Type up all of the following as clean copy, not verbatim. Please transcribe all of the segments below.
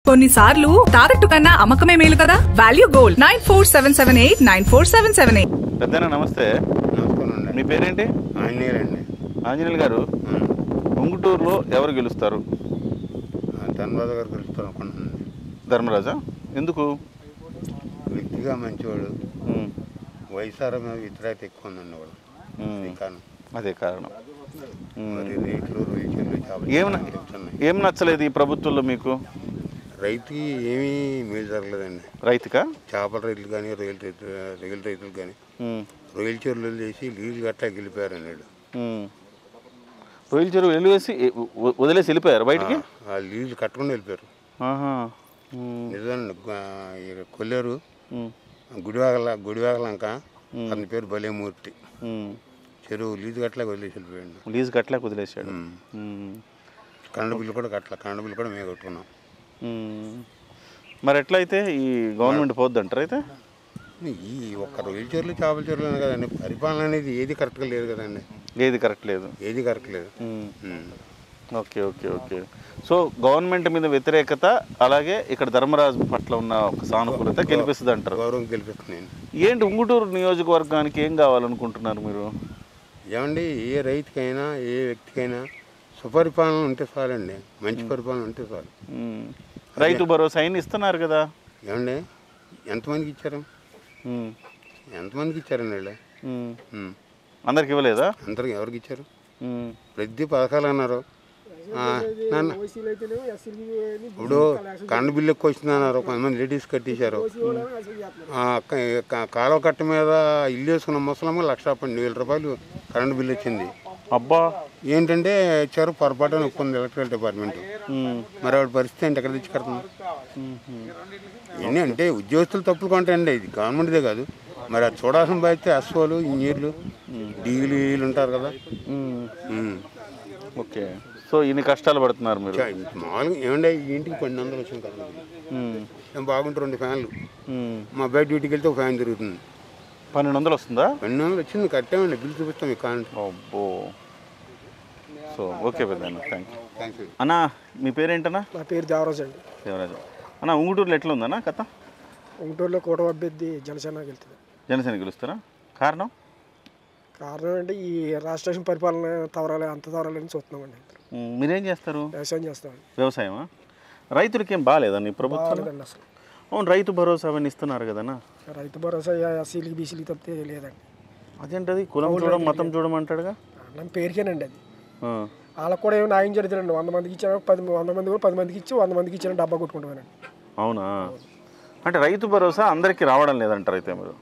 కొన్నిసార్లు తాకట్టు కన్నా అమ్మకమే మేలు కదా. Value gold 9477894778. పెద్దనా నమస్తే. మీ పేరేంటి? ఆంజనేయులు గారు. ఉంగుటూరులో ఎవరు గెలుస్తారు? ధర్మరాజు గారు గెలుస్తారు అనుకుంటున్నాను. ధర్మరాజా? ఎందుకు? వ్యక్తిగా మంచివాడు, వయసార మీద వ్యతిరేకత ఎక్కువ ఉందండి వాడు. అదే కారణం. రేట్లు రైతులు ఏం నచ్చలేదు ఈ ప్రభుత్వంలో మీకు? రైతుకి ఏమీ మేలు జరగలేదండి. రైతుకా? చేపల రైతులు కానీ రొయ్యల రైతులు కానీ రొయ్యల చెరువులు చేసి నీళ్ళు గట్లా గెలిపారండి వాళ్ళు. రొయ్యల చెరువు వెళ్ళివేసి వదిలేసి వెళ్ళిపోయారు బయటికి. నీళ్ళు కట్టకుండా వెళ్ళిపోయారు. నిజండి. కొల్లేరు గుడివాగలంక అతని పేరు బలేమూర్తి. చెరువు లీజు గట్లా వదిలేసి వెళ్ళిపోయాడు. లీజు గట్లా వదిలేసాడు. కరెంటు బిల్లు కూడా మేము కట్టుకున్నాం. మరి ఎట్లయితే ఈ గవర్నమెంట్ పోద్దంటారు? అయితే ఈ ఒక్క రొయ్యల చెరువులు చేపల చెరువులు కదండి. పరిపాలన అనేది ఏది కరెక్ట్గా లేదు కదండి. ఏది కరెక్ట్ లేదు. Okay okay okay. So government మీద వ్యతిరేకత, అలాగే ఇక్కడ ధర్మరాజు పట్ల ఉన్న ఒక సానుకూలత గెలిపిస్తుంది అంటారు. గౌరవం గెలిపిస్తుంది. ఏంటి ఉంగుటూరు నియోజకవర్గానికి ఏం కావాలనుకుంటున్నారు మీరు? ఏమండి, ఏ రైతుకైనా ఏ వ్యక్తికైనా సుపరిపాలన ఉంటే చాలండి. మంచి పరిపాలన ఉంటే చాలు. రైతు భరోసా అయిన ఇస్తున్నారు కదా. ఏమండి, ఎంతమందికి ఇచ్చారు? ఎంతమందికి ఇచ్చారండి వాళ్ళు? అందరికి ఇవ్వలేదా? అందరికి ఎవరికి ఇచ్చారు? ప్రతి పథకాలు అన్నారు. ఇప్పుడు కరెంటు బిల్లు ఎక్కువ వచ్చింది అన్నారు. కొంతమంది లేడీస్ కట్టేశారు. కాలువ కట్ట మీద ఇల్లు వేసుకున్న ముసలమ్మ 1,12,000 రూపాయలు కరెంటు బిల్లు వచ్చింది. అబ్బా! ఏంటంటే ఇచ్చారు, పొరపాటున ఒప్పుకుంది ఎలక్ట్రికల్ డిపార్ట్మెంట్. మరి వాడి పరిస్థితి ఏంటి? ఎక్కడ తెచ్చి కడుతున్నారు? ఇవన్నీ అంటే ఉద్యోగస్తులు తప్పులు కొంటాయండి. ఇది గవర్నమెంట్దే కాదు. మరి అది చూడాల్సిన బాధ్యత ఎస్ఓలు, ఇంజనీర్లు, డీలు ఉంటారు కదా. ఓకే. సో ఇన్ని కష్టాలు పడుతున్నారు మీరు. మామూలుగా ఏమంటే ఇంటికి 1200 వచ్చింది కదా. మేము బాగుంటే 2 ఫ్యాన్లు. మా బయట డ్యూటీకి వెళ్తే ఒక ఫ్యాన్ తిరుగుతుంది. 1200 వస్తుందా? 1200 వచ్చింది. కట్టామండి, బిల్లు చూపిస్తాం మీకు కాండి. అబ్బో. సో ఓకే పెద్ద, థ్యాంక్ యూ. అన్నా మీ పేరేంటన్నా? నా పేరు దేవరాజు అండి. దేవరాజు అన్న, ఉంగుటూరులో ఎట్లా ఉందన్నా కథ? ఉంగుటూరులో కూటమి అభ్యర్థి జనసేన గెలుస్తుంది. జనసేన గెలుస్తారా? కారణం అంటే ఈ రాష్ట్ర పరిపాలన అంత తవరాలని చూస్తున్నామండి. మీరేం చేస్తారు? వ్యవసాయం చేస్తామండి. వ్యవసాయమా? రైతులకి ఏం బాగాలేదండి ఈ ప్రభుత్వం? అసలు. అవును, రైతు భరోసా అవన్నీ ఇస్తున్నారు కదన్నా. రైతు భరోసా ఎస్సీలకి బీసీలకి తప్పితే లేదండి. అదేంటది? కులం చూడడం మతం చూడమంటాడుగా. పేరుకేనండి అది. వాళ్ళకు కూడా ఏమి న్యాయం జరుగుతుందండి. 100 మందికి ఇచ్చాను, 100 మంది కూడా 10 మందికి ఇచ్చి 100 మందికి ఇచ్చాను, డబ్బా కొట్టుకుంటామేనండి. అవునా? అంటే రైతు భరోసా అందరికీ రావడం లేదంటారు అయితే మీరు?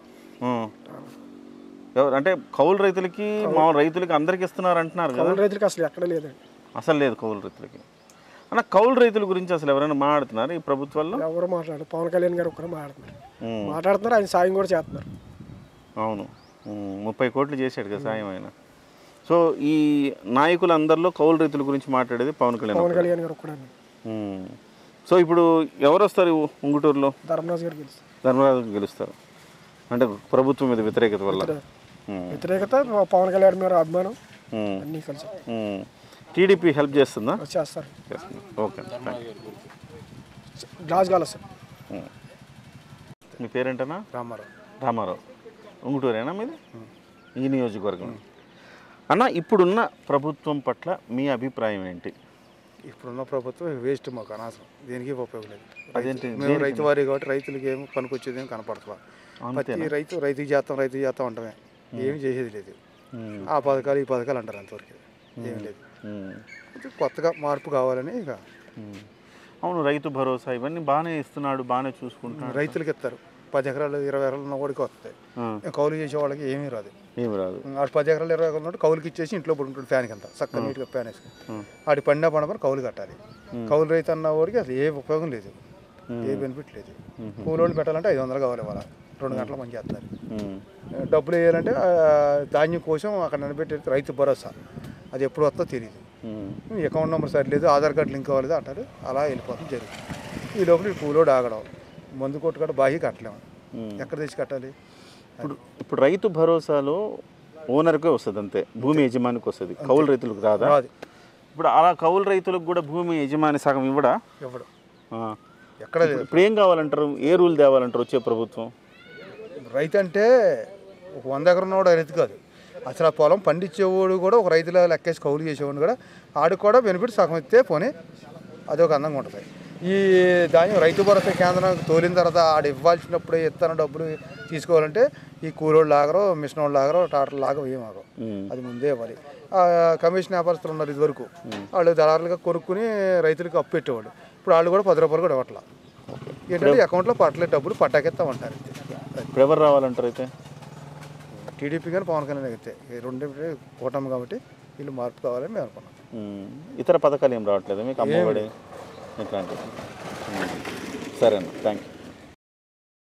అంటే కౌలు రైతులకి, మామూలు రైతులకి అందరికి ఇస్తున్నారు అంటున్నారు కదా. కౌలు రైతులకి అసలు ఎక్కడ లేదండి. అసలు లేదు కౌలు రైతులకి. అన్న, కౌలు రైతుల గురించి అసలు ఎవరైనా మాట్లాడుతున్నారు ఈ ప్రభుత్వాల్లో? ఎవరు మాట్లాడారు? పవన్ కళ్యాణ్ గారు ఒక్కరు మాట్లాడుతున్నారు. ఆయన సాయం కూడా చేస్తున్నారు. అవును, 30 కోట్లు చేశాడు కదా సాయం ఆయన. సో ఈ నాయకులందరిలో కౌలు రైతుల గురించి మాట్లాడేది పవన్ కళ్యాణ్ గారు ఒక్కడే. సో ఇప్పుడు ఎవరు వస్తారు ఉంగుటూరులో? ధర్మరాజు గారు గెలుస్తారు. ధర్మరాజు గెలుస్తారు అంటే ప్రభుత్వం మీద వ్యతిరేకత వల్ల. వ్యతిరేకత, పవన్ కళ్యాణ్ మీద అభిమానం అన్నీ కలిసి. టీడీపీ హెల్ప్ చేస్తుందా? చేస్తారు. ఓకే, గ్లాస్ కావాలి సార్. మీ పేరేంటనా? రామారావు. ఉంగుటూరేనా మీది? ఈ నియోజకవర్గం. అన్న, ఇప్పుడున్న ప్రభుత్వం పట్ల మీ అభిప్రాయం ఏంటి? ఇప్పుడున్న ప్రభుత్వం వేస్ట్, మాకు అనవసరం, దేనికి ఉపయోగం లేదు. అదేంటి? మేము రైతు వారి కాబట్టి రైతులకి ఏమో పనికొచ్చేది ఏమి కనపడుతుంది. ప్రతి రైతుకి చేస్తాం అంటమే, ఏమి చేసేది లేదు. ఆ పథకాలు ఈ పథకాలు అంటారు, అంతవరకు ఏమి లేదు. కొత్తగా మార్పు కావాలని ఇక. అవును, రైతు భరోసా ఇవన్నీ బాగానే ఇస్తున్నాడు, బాగానే చూసుకుంటున్నాడు. రైతులకి ఇస్తారు. 10 ఎకరాలు 20 ఎకరాలు ఉన్న వాడికి వస్తాయి. కౌలు చేసే వాళ్ళకి ఏమీ రాదు. 10 ఎకరాలు 20 ఎకరాలు ఉన్నట్టు కౌలుకి ఇచ్చేసి ఇంట్లో పడుకుంటాడు ఫ్యాన్కి అంతా చక్కగా నీట్గా ఫ్యాన్ వేసుకుని. ఆడి పండపని కౌలు కట్టాలి. కౌలు రైతు అన్న వాడికి అసలు ఏ ఉపయోగం లేదు, ఏ బెనిఫిట్ లేదు. కూలోళ్ళు పెట్టాలంటే 500 కావాలి, వాళ్ళ 2 గంటల పని చేస్తారు. డబ్బులు వేయాలంటే ధాన్యం కోసం అక్కడ నిలబెట్టే రైతు భరోసా, అది ఎప్పుడు వస్తుందో తెలియదు. అకౌంట్ నెంబర్ సరిలేదు, ఆధార్ కార్డు లింక్ అవ్వలేదు అంటారు. అలా వెళ్ళిపోతుంది జరుగుతుంది. ఈ లోపల కూలోడు ఆగడం, మందు కొట్టుకుంటే బాగా కట్టలేము. ఎక్కడ తెచ్చి కట్టాలి? ఇప్పుడు రైతు భరోసాలో ఓనర్కే వస్తుంది అంతే, భూమి యజమానికి వస్తుంది, కౌలు రైతులకు రాదా? ఇప్పుడు అలా కౌలు రైతులకు కూడా భూమి యజమాని సగం ఇవ్వడా? ఇవ్వడు. ఎక్కడ లేదు. ఇప్పుడు ఏం కావాలంటారు, ఏ రూల్ తేవాలంటారు వచ్చే ప్రభుత్వం? రైతు అంటే ఒక 100 ఎకరం ఉన్నవాడు రైతు కాదు, అసలు ఆ పొలం పండించేవాడు కూడా ఒక రైతులా లెక్కేసి కౌలు చేసేవాడు కూడా ఆడికి కూడా బెనిఫిట్ సగం ఇస్తే పోనీ అదొక అందంగా ఉంటుంది. ఈ ధాన్యం రైతు భరోసా కేంద్రం తోలిన తర్వాత ఆడు ఇవ్వాల్సినప్పుడు ఇస్తాను డబ్బులు తీసుకోవాలంటే ఈ కూలోళ్ళు లాగరో, మిషన్ వాళ్ళు లాగరో, ట్రాక్టర్ లాగో ఏమాగో, అది ముందే ఇవ్వాలి. కమిషన్ వ్యాపారస్తులు ఉన్నారు ఇదివరకు, వాళ్ళు దళారులుగా కొనుక్కుని రైతులకు అప్పు పెట్టేవాళ్ళు. ఇప్పుడు వాళ్ళు కూడా 10 రూపాయలు కూడా ఇవ్వట్లా. ఏంటంటే అకౌంట్లో పట్టలే డబ్బులు పట్టాకెత్తామంటారు. ఇప్పుడు ఎవరు రావాలంటారు అయితే? టీడీపీ కానీ పవన్ కళ్యాణ్ అయితే రెండు కూటమి కాబట్టి వీళ్ళు మార్పు కావాలని మేము అనుకున్నాం. ఇతర పథకాలు ఏం రావట్లేదు మీకు? అమ్మఒడి ఇట్లాంటివి? సరే అన్న, థ్యాంక్ యూ.